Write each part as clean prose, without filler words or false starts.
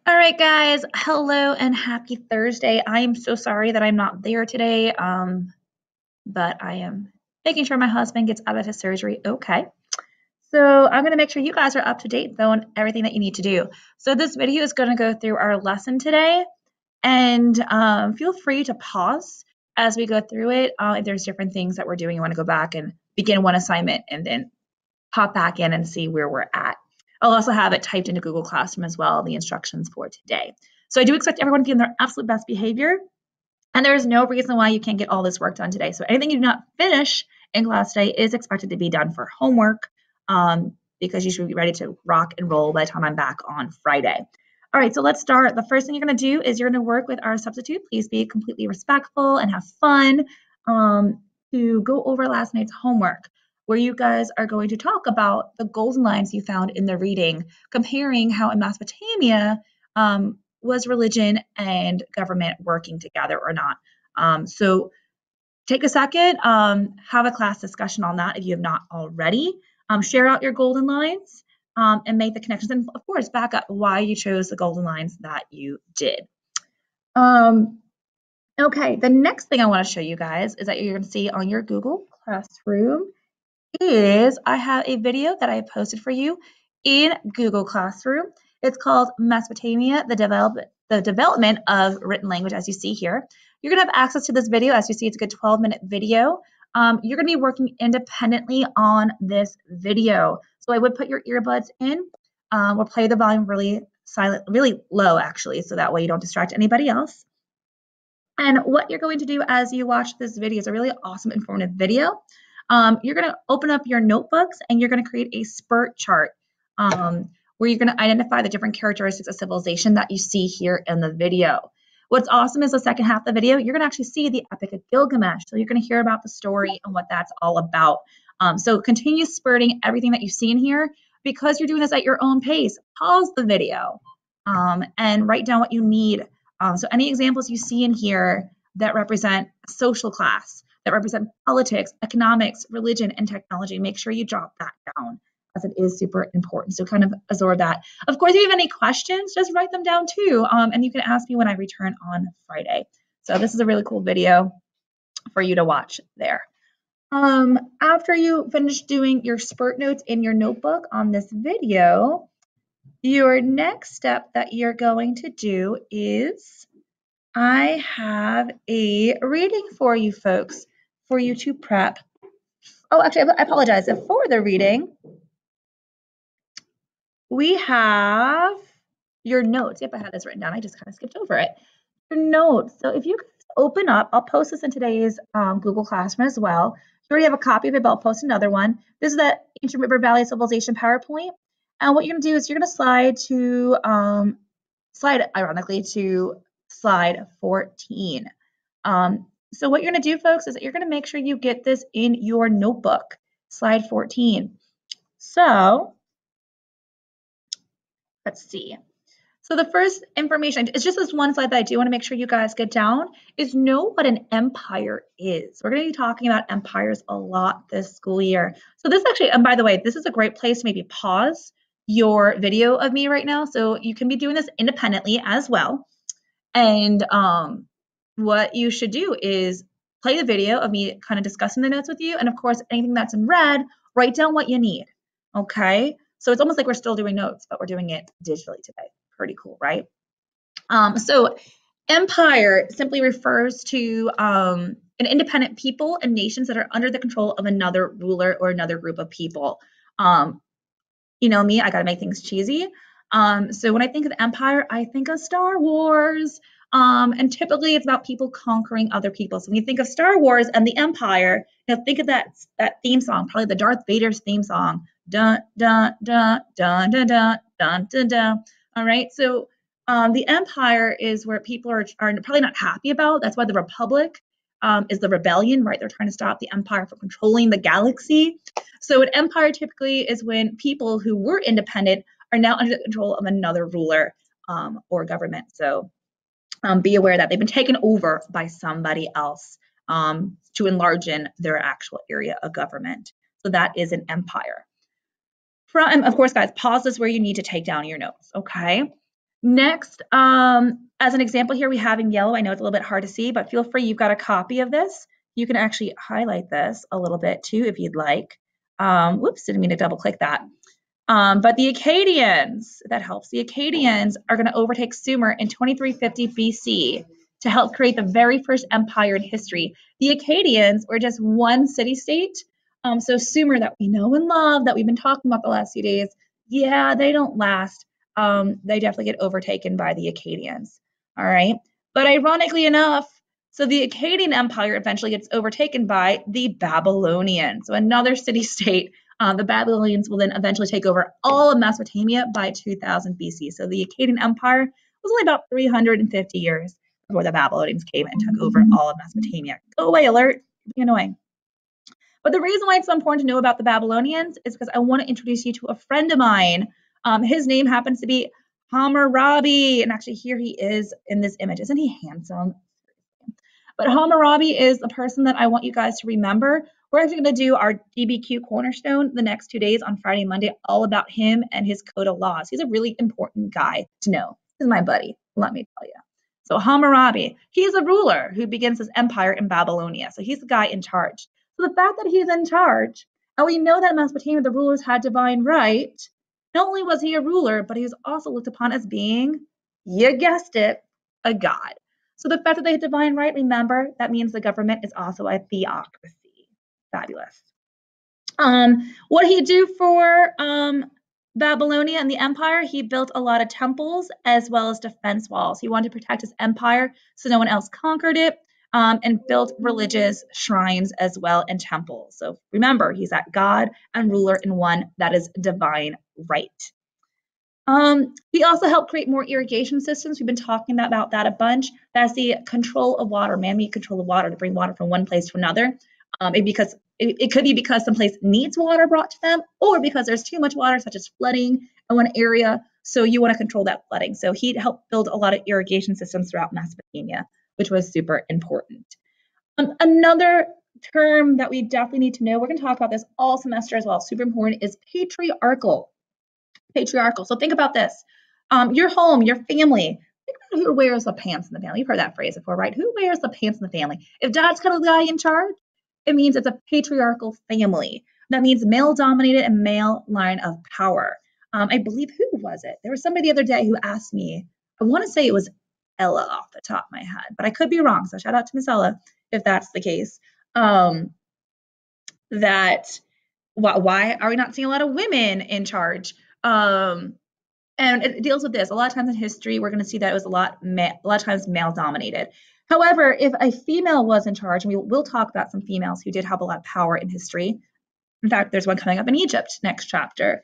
All right, guys. Hello and happy Thursday. I am so sorry that I'm not there today, but I am making sure my husband gets out of his surgery okay. So I'm going to make sure you guys are up to date, though, on everything that you need to do. So this video is going to go through our lesson today, and feel free to pause as we go through it. If there's different things that we're doing, you want to go back and begin one assignment and then hop back in and see where we're at. I'll also have it typed into Google Classroom as well, the instructions for today. So I do expect everyone to be in their absolute best behavior, and there is no reason why you can't get all this work done today. So anything you do not finish in class today is expected to be done for homework, because you should be ready to rock and roll by the time I'm back on Friday. All right, so let's start. The first thing you're going to do is you're going to work with our substitute. Please be completely respectful and have fun, to go over last night's homework, where you guys are going to talk about the golden lines you found in the reading, comparing how in Mesopotamia was religion and government working together or not. So take a second, have a class discussion on that if you have not already. Share out your golden lines, and make the connections. And of course, back up why you chose the golden lines that you did. Okay, the next thing I want to show you guys is that you're going to see on your Google Classroom is I have a video that I posted for you in Google Classroom. It's called Mesopotamia, the development of written language, as you see here. You're going to have access to this video. As you see, it's a good 12-minute video. You're going to be working independently on this video. So I would put your earbuds in. We'll play the volume really silent, really low, actually, so that way you don't distract anybody else. And what you're going to do as you watch this video is a really awesome, informative video. You're going to open up your notebooks and you're going to create a spurt chart, where you're going to identify the different characteristics of civilization that you see here in the video. What's awesome is the second half of the video, you're going to actually see the Epic of Gilgamesh. So you're going to hear about the story and what that's all about. So continue spurting everything that you see in here. Because you're doing this at your own pace, pause the video, and write down what you need. So any examples you see in here that represent social class, that represent politics, economics, religion, and technology, make sure you jot that down, as it is super important. So kind of absorb that. Of course, if you have any questions, just write them down too. And you can ask me when I return on Friday. So this is a really cool video for you to watch there. After you finish doing your spurt notes in your notebook on this video, your next step that you're going to do is I have a reading for you folks for you to prep. Oh, actually, I apologize. For the reading, we have your notes. Yep, I had this written down. I just kind of skipped over it. Your notes. So if you open up, I'll post this in today's Google Classroom as well. You already have a copy of it, but I'll post another one. This is the Ancient River Valley Civilization PowerPoint. And what you're going to do is you're going to slide ironically to slide 14. So what you're going to do, folks, is that you're going to make sure you get this in your notebook, slide 14. So let's see. So the first information, it's just this one slide that I do want to make sure you guys get down, is know what an empire is. We're going to be talking about empires a lot this school year. So this actually, and by the way, this is a great place to maybe pause your video of me right now. So you can be doing this independently as well. And what you should do is play the video of me kind of discussing the notes with you. And of course, anything that's in red, write down what you need. Okay. So it's almost like we're still doing notes, but we're doing it digitally today. Pretty cool, right? So empire simply refers to an independent people and nations that are under the control of another ruler or another group of people. You know me, I got to make things cheesy. So when I think of empire, I think of Star Wars. And typically it's about people conquering other people. So when you think of Star Wars and the Empire, think of that theme song, probably the Darth Vader's theme song. Dun, dun, dun, dun, dun, dun, dun, dun, dun. All right. So the Empire is where people are probably not happy about. That's why the Republic is the rebellion, right? They're trying to stop the Empire from controlling the galaxy. So an empire typically is when people who were independent are now under the control of another ruler or government. So be aware that they've been taken over by somebody else to enlarge in their actual area of government. So that is an empire. Of course, guys, pause this where you need to take down your notes, okay? Next, as an example here, we have in yellow. I know it's a little bit hard to see, but feel free. You've got a copy of this. You can actually highlight this a little bit too if you'd like. Whoops, didn't mean to double click that. But the Akkadians, that helps. The Akkadians are going to overtake Sumer in 2350 BC to help create the very first empire in history. The Akkadians were just one city-state. So Sumer that we know and love, that we've been talking about the last few days, yeah, they don't last. They definitely get overtaken by the Akkadians. All right. But ironically enough, so the Akkadian Empire eventually gets overtaken by the Babylonians. So another city-state. The Babylonians will then eventually take over all of Mesopotamia by 2000 BC. So the Akkadian Empire was only about 350 years before the Babylonians came and took over all of Mesopotamia. Go away, alert. You're being annoying. But the reason why it's so important to know about the Babylonians is because I want to introduce you to a friend of mine. His name happens to be Hammurabi. And actually, here he is in this image. Isn't he handsome? But Hammurabi is the person that I want you guys to remember. We're actually going to do our DBQ Cornerstone the next 2 days on Friday and Monday, all about him and his code of laws. He's a really important guy to know. He's my buddy, let me tell you. So Hammurabi, he's a ruler who begins his empire in Babylonia. So he's the guy in charge. So the fact that he's in charge, and we know that in Mesopotamia the rulers had divine right, not only was he a ruler, but he was also looked upon as being, you guessed it, a god. So the fact that they had divine right, remember, that means the government is also a theocracy. Fabulous. What did he do for Babylonia and the empire? He built a lot of temples as well as defense walls. He wanted to protect his empire so no one else conquered it, and built religious shrines as well and temples. So remember, he's that god and ruler in one, that is divine right. He also helped create more irrigation systems. We've been talking about that a bunch. That's the control of water, man-made control of water, to bring water from one place to another. It could be because some place needs water brought to them, or because there's too much water, such as flooding in one area. So you want to control that flooding. So he helped build a lot of irrigation systems throughout Mesopotamia, which was super important. Another term that we definitely need to know, we're going to talk about this all semester as well, super important, is patriarchal. Patriarchal. So think about this. Your home, your family. Think about who wears the pants in the family. You've heard that phrase before, right? Who wears the pants in the family? If dad's kind of the guy in charge, it means it's a patriarchal family. That means male-dominated and male line of power. I believe, who was it? There was somebody the other day who asked me, I want to say it was Ella off the top of my head, but I could be wrong. So shout out to Miss Ella if that's the case. Why are we not seeing a lot of women in charge? And it deals with this. A lot of times in history, we're going to see that it was a lot of times male dominated. However, if a female was in charge, and we'll talk about some females who did have a lot of power in history. In fact, there's one coming up in Egypt next chapter.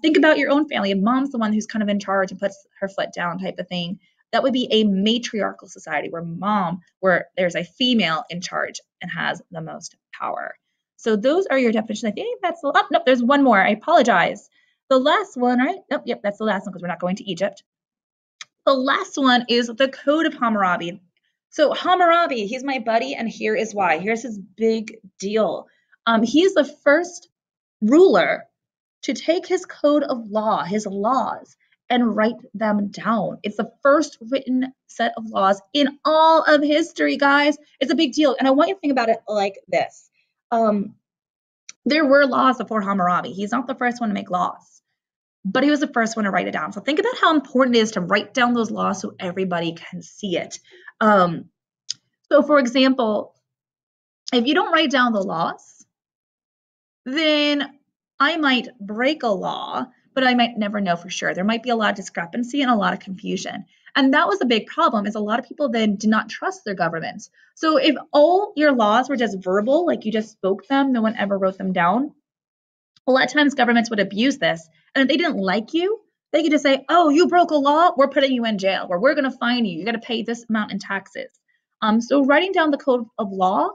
Think about your own family. If mom's the one who's kind of in charge and puts her foot down type of thing, that would be a matriarchal society where there's a female in charge and has the most power. So those are your definitions. I think that's nope, there's one more. I apologize. The last one, right? Nope, yep, that's the last one because we're not going to Egypt. The last one is the Code of Hammurabi. So Hammurabi, he's my buddy, and here is why. Here's his big deal. He's the first ruler to take his code of law, his laws, and write them down. It's the first written set of laws in all of history, guys. It's a big deal. And I want you to think about it like this. There were laws before Hammurabi. He's not the first one to make laws, but he was the first one to write it down. So think about how important it is to write down those laws so everybody can see it. So for example, if you don't write down the laws, then I might break a law, but I might never know for sure. There might be a lot of discrepancy and a lot of confusion. And that was a big problem, is a lot of people then did not trust their governments. So if all your laws were just verbal, like you just spoke them, no one ever wrote them down, a lot of times governments would abuse this. And if they didn't like you, they could just say, oh, you broke a law, we're putting you in jail, or we're going to fine you. You got to pay this amount in taxes. So writing down the code of law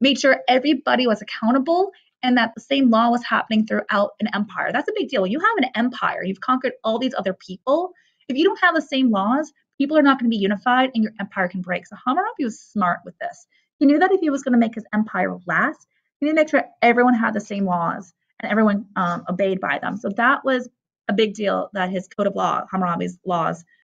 made sure everybody was accountable and that the same law was happening throughout an empire. That's a big deal. When you have an empire, you've conquered all these other people. If you don't have the same laws, people are not going to be unified and your empire can break. So Hammurabi was smart with this. He knew that if he was going to make his empire last, he needed to make sure everyone had the same laws and everyone obeyed by them. So that was a big deal, that his code of law, Hammurabi's laws,